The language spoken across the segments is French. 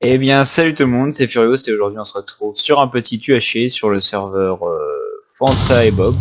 Eh bien, salut tout le monde, c'est Furios et aujourd'hui on se retrouve sur un petit UHC sur le serveur Fanta et Bob.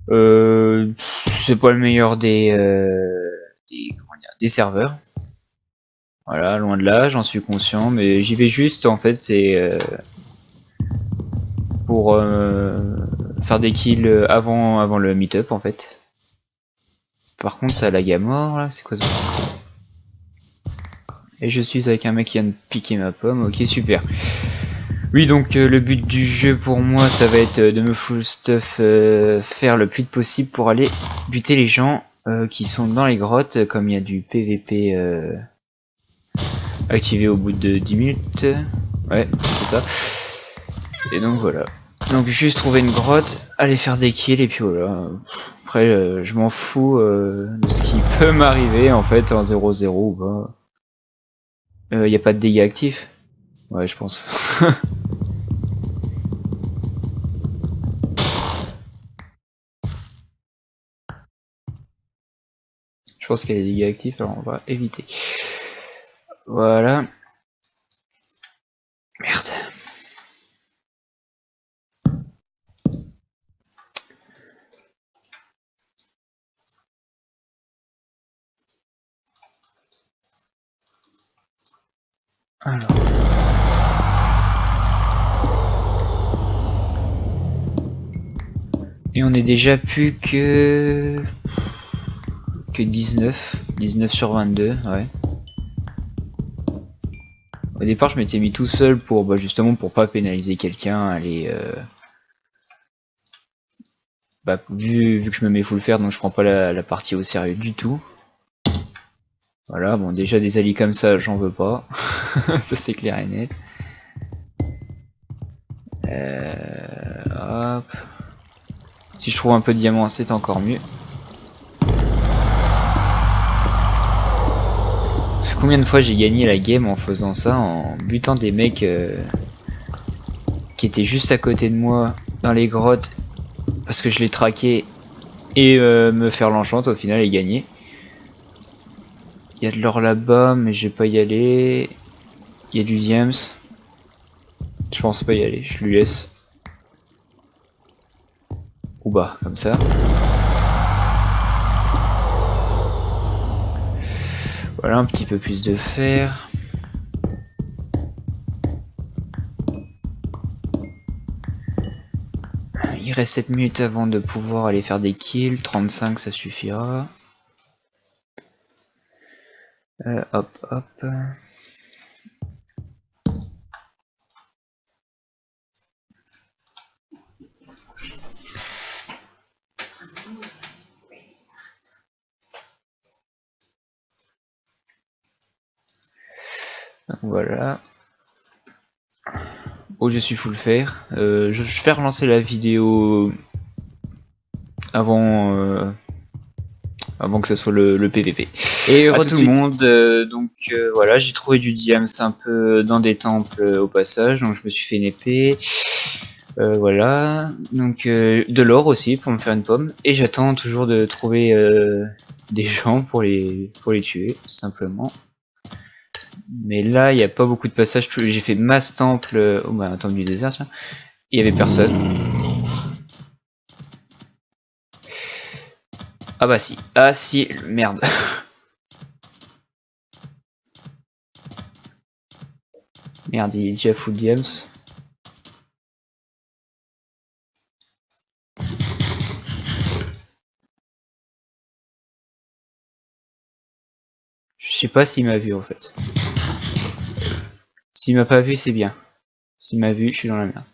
C'est pas le meilleur des serveurs. Voilà, loin de là, j'en suis conscient, mais j'y vais juste en fait, c'est pour faire des kills avant le meet-up en fait. Par contre, ça lag à mort là, c'est quoi ce bruit? Et je suis avec un mec qui vient de piquer ma pomme, ok super. Oui, donc le but du jeu pour moi, ça va être de me full stuff faire le plus vite possible pour aller buter les gens qui sont dans les grottes, comme il y a du PVP activé au bout de 10 minutes. Ouais, c'est ça. Et donc voilà. Donc juste trouver une grotte, aller faire des kills et puis voilà. Après, je m'en fous de ce qui peut m'arriver en fait en 0-0 ou pas. Y a pas de dégâts actifs? Ouais, je pense. Je pense qu'il y a des dégâts actifs, alors on va éviter. Voilà. Merde. Alors. Et on est déjà plus que 19. 19 sur 22, ouais. Au départ, je m'étais mis tout seul pour justement pour pas pénaliser quelqu'un, aller vu que je me mets full faire, donc je prends pas la partie au sérieux du tout. Voilà, bon déjà des alliés comme ça, j'en veux pas. Ça c'est clair et net. Hop. Si je trouve un peu de diamant, c'est encore mieux. Parce que combien de fois j'ai gagné la game en faisant ça, en butant des mecs qui étaient juste à côté de moi dans les grottes parce que je l'ai traqué et me faire l'enchante au final et gagner. Il y a de l'or là-bas mais je vais pas y aller. Il y a du diams. Je pense pas y aller, je lui laisse. Ou bah, comme ça. Voilà, un petit peu plus de fer. Il reste 7 minutes avant de pouvoir aller faire des kills. 35 ça suffira. Hop, hop. Donc voilà. Oh, je suis full fer. Je vais relancer la vidéo avant que ça soit le PVP. Et re tout le monde, voilà, j'ai trouvé du diams un peu dans des temples au passage, donc je me suis fait une épée. Voilà, donc de l'or aussi pour me faire une pomme. Et j'attends toujours de trouver des gens pour les tuer, tout simplement. Mais là, il n'y a pas beaucoup de passages. J'ai fait masse temple, oh bah un temple du désert, tiens. Il y avait personne. Ah bah si, ah si, merde. Merde, il est déjà full diams. Je sais pas s'il m'a vu en fait. S'il m'a pas vu, c'est bien. S'il m'a vu, je suis dans la merde.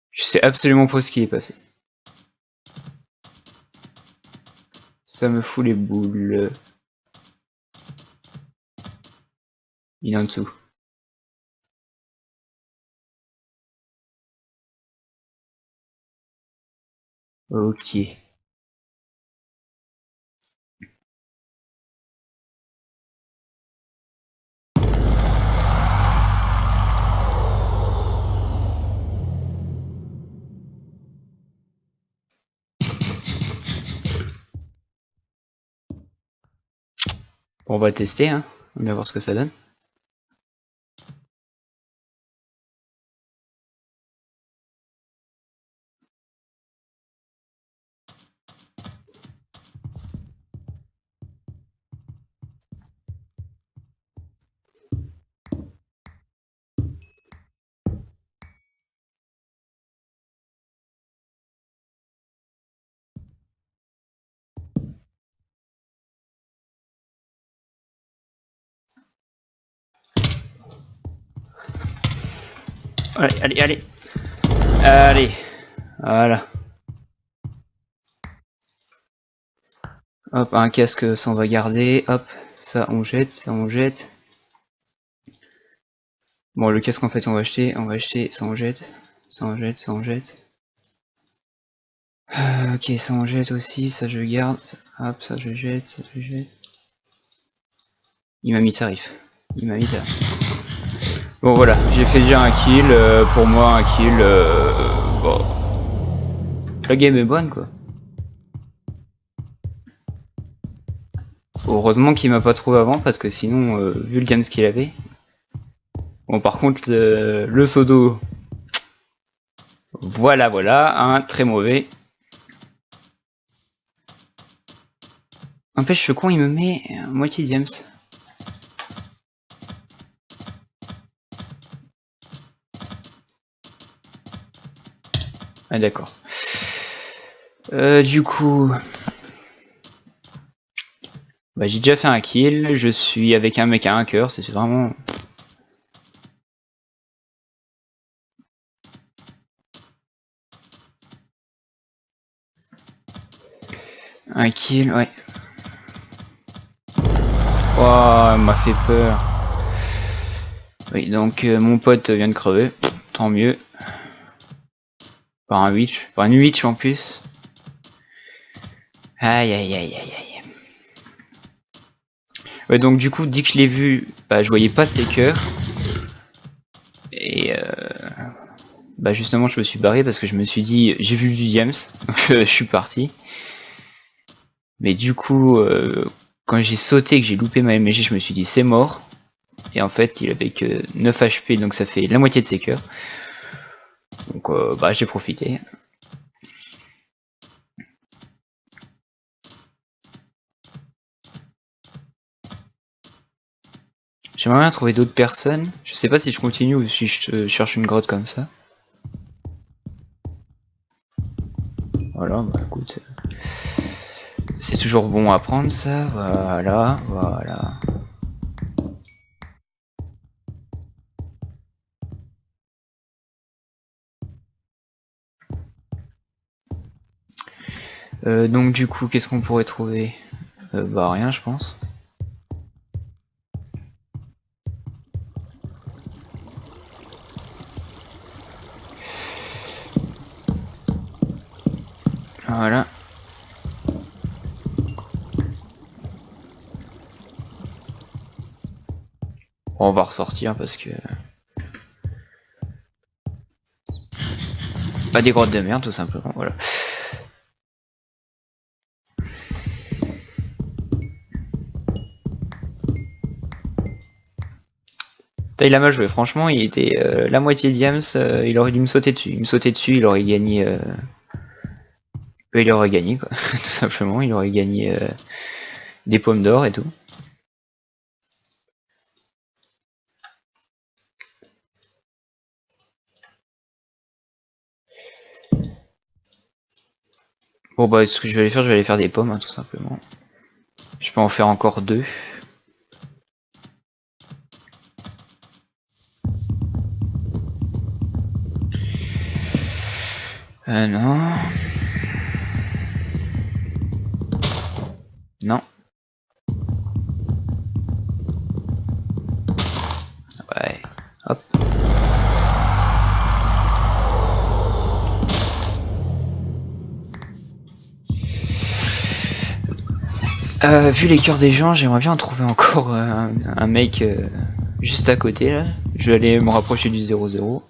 Je sais absolument pas ce qui est passé. Ça me fout les boules. Il est en dessous. Ok. On va tester, hein. On va voir ce que ça donne. Allez, allez, allez. Allez. Voilà. Hop, un casque, ça on va garder. Hop, ça on jette, ça on jette. Bon, le casque en fait on va acheter, ça on jette. Ça on jette, ça on jette. Ok, ça on jette aussi, ça je garde. Hop, ça je jette, ça je jette. Il m'a mis tarif. Il m'a mis tarif. Bon voilà, j'ai fait déjà un kill. Pour moi, un kill. Bon. La game est bonne quoi. Heureusement qu'il m'a pas trouvé avant parce que sinon, vu le games qu'il avait. Bon, par contre, le Sodo. Voilà, voilà, un très mauvais. N'empêche, ce con il me met moitié diams. Ah d'accord. Du coup... Bah, j'ai déjà fait un kill, je suis avec un mec à un cœur, c'est vraiment... Un kill, ouais. Oh, il m'a fait peur. Oui, donc mon pote vient de crever, tant mieux. Par un witch, par une witch en plus. Aïe aïe aïe aïe aïe. Ouais, donc du coup, dès que je l'ai vu, bah, je voyais pas ses cœurs. Et bah justement, je me suis barré parce que je me suis dit, j'ai vu du James, donc je suis parti. Mais du coup, quand j'ai sauté, que j'ai loupé ma MG, je me suis dit, c'est mort. Et en fait, il avait que 9 HP, donc ça fait la moitié de ses cœurs. Donc bah j'ai profité. J'aimerais bien trouver d'autres personnes. Je sais pas si je continue ou si je cherche une grotte comme ça. Voilà, bah écoute. C'est toujours bon à prendre ça. Voilà, voilà. Donc du coup, qu'est-ce qu'on pourrait trouver? Bah rien, je pense. Voilà. Bon, on va ressortir parce que... Bah des grottes de merde tout simplement, voilà. Il a mal joué, franchement, il était la moitié diams, il aurait dû me sauter dessus. Il me sautait dessus, il aurait gagné... il aurait gagné quoi, tout simplement, il aurait gagné des pommes d'or et tout. Bon bah ce que je vais aller faire, je vais aller faire des pommes, hein, tout simplement. Je peux en faire encore 2. Non. Non. Ouais. Hop. Vu les cœurs des gens, j'aimerais bien en trouver encore un mec juste à côté là. Je vais aller me rapprocher du 0-0. Bon,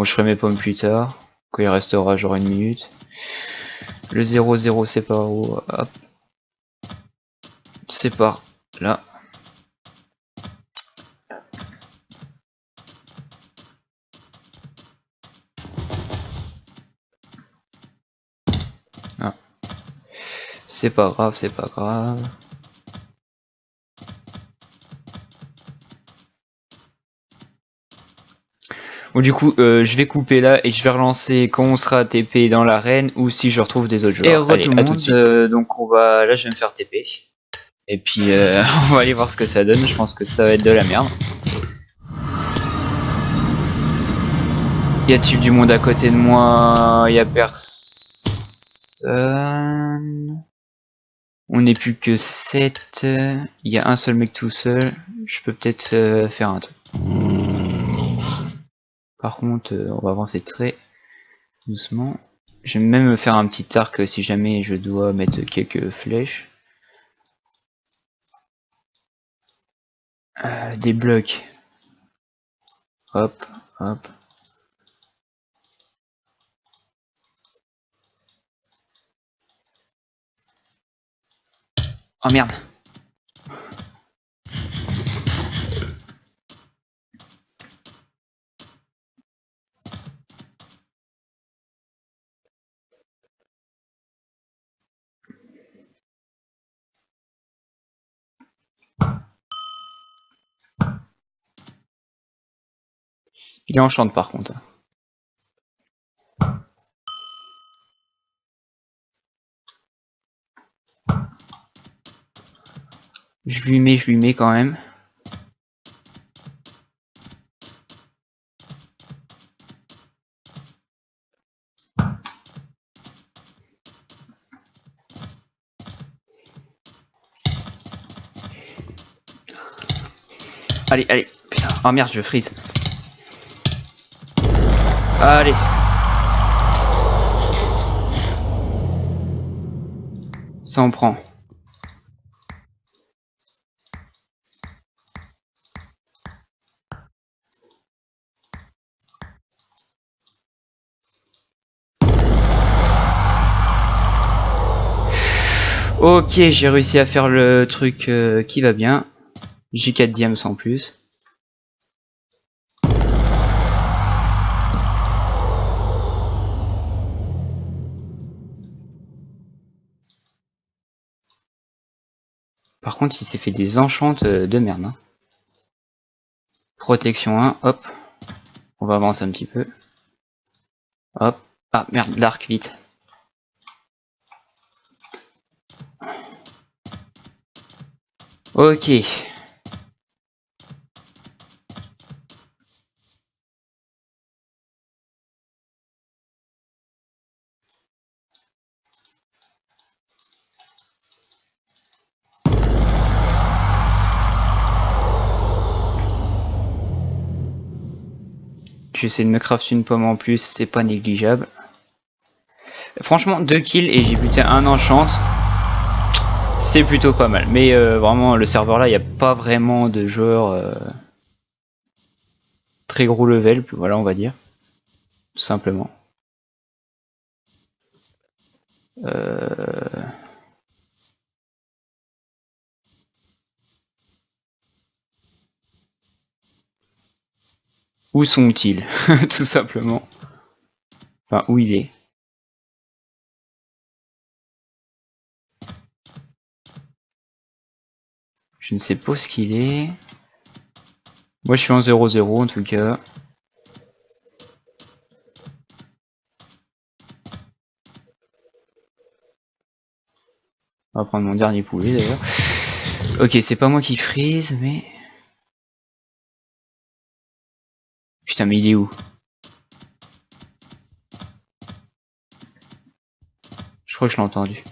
je ferai mes pommes plus tard, quand il restera genre une minute. Le 0-0 c'est par où? Hop. C'est par là. Ah. C'est pas grave, c'est pas grave. Bon, du coup, je vais couper là et je vais relancer quand on sera TP dans l'arène ou si je retrouve des autres joueurs. Allez, à tout de suite. Donc on va, là je vais me faire TP. Et puis on va aller voir ce que ça donne. Je pense que ça va être de la merde. Y a-t-il du monde à côté de moi? Y a personne. On n'est plus que 7. Il y a un seul mec tout seul. Je peux peut-être faire un truc. Par contre, on va avancer très doucement. Je vais même me faire un petit arc si jamais je dois mettre quelques flèches. Des blocs. Hop, hop. Oh merde. Il est enchant par contre. Je lui mets quand même. Allez, allez. Putain. Oh merde, je freeze. Allez. Ça en prend. Ok, j'ai réussi à faire le truc qui va bien. J'ai 4 diams en plus. Par contre, il s'est fait des enchantes de merde. Hein. Protection 1, hop. On va avancer un petit peu. Hop. Ah merde, l'arc, vite. Ok. J'essaie de me craft une pomme en plus, c'est pas négligeable. Franchement, 2 kills et j'ai buté un enchant. C'est plutôt pas mal. Mais vraiment, le serveur là, il n'y a pas vraiment de joueurs très gros level. Voilà, on va dire. Tout simplement. Où sont-ils? Tout simplement. Enfin, où il est. Je ne sais pas ce qu'il est. Moi, je suis en 0-0 en tout cas. On va prendre mon dernier poulet d'ailleurs. Ok, c'est pas moi qui freeze, mais... Putain, mais il est où? Je crois que je l'ai entendu.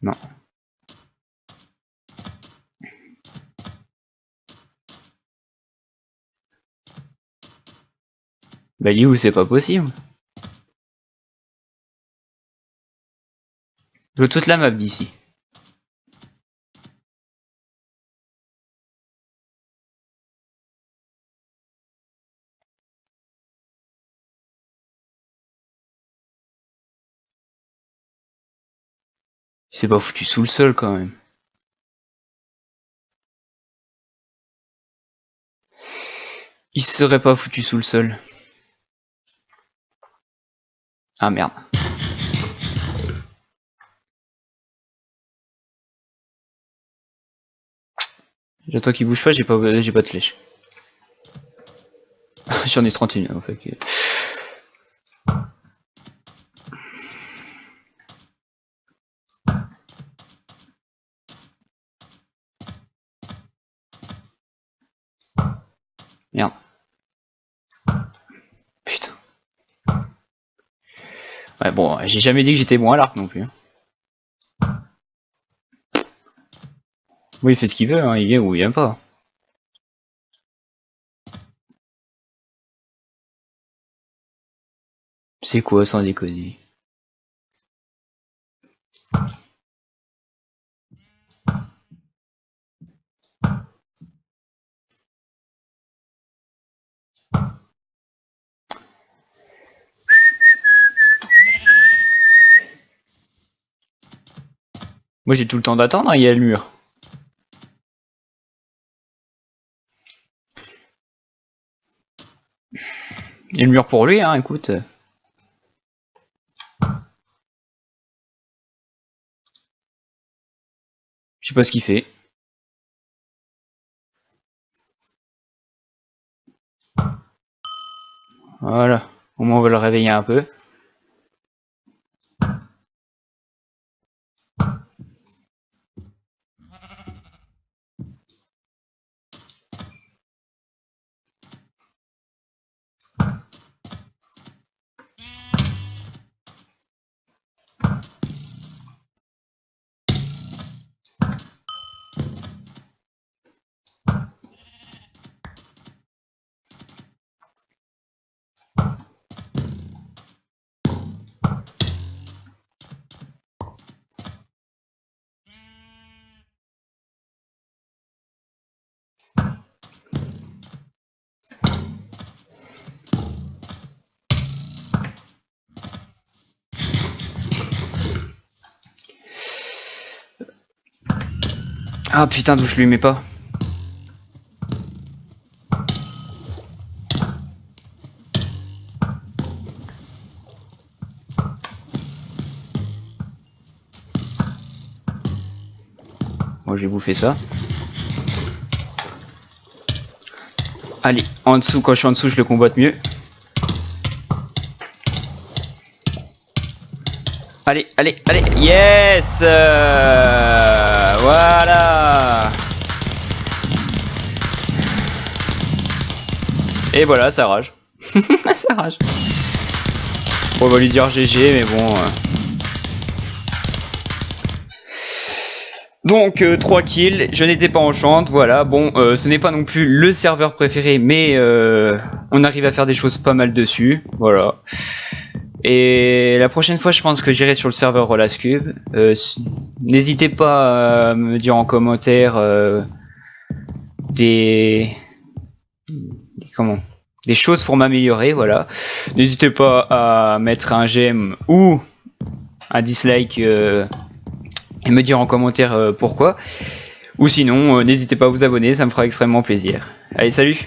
Non. Bah, il est où? C'est pas possible. Je veux toute la map d'ici. Il s'est pas foutu sous le sol quand même. Il se serait pas foutu sous le sol. Ah merde. J'attends qu'il bouge pas, j'ai pas de flèche. J'en ai 31 en fait. Merde. Putain. Ouais bon, j'ai jamais dit que j'étais bon à l'arc non plus. Oui, il fait ce qu'il veut, hein. Il vient ou il vient pas. C'est quoi sans déconner? Moi j'ai tout le temps d'attendre, il y a le mur. Il y a le mur pour lui, hein, écoute. Je sais pas ce qu'il fait. Voilà, au moins on va le réveiller un peu. Ah putain, d'où je lui mets pas. Moi j'ai bouffé ça. Allez, en dessous, quand je suis en dessous, je le combatte mieux. Allez, allez, allez, yes, voilà. Et voilà, ça rage. Ça rage. Bon, on va lui dire GG, mais bon... Donc 3 kills, je n'étais pas en chante, voilà, bon, ce n'est pas non plus le serveur préféré, mais on arrive à faire des choses pas mal dessus, voilà. Et la prochaine fois, je pense que j'irai sur le serveur Rolascube. N'hésitez pas à me dire en commentaire des choses pour m'améliorer, voilà. N'hésitez pas à mettre un j'aime ou un dislike et me dire en commentaire pourquoi. Ou sinon, n'hésitez pas à vous abonner, ça me fera extrêmement plaisir. Allez, salut!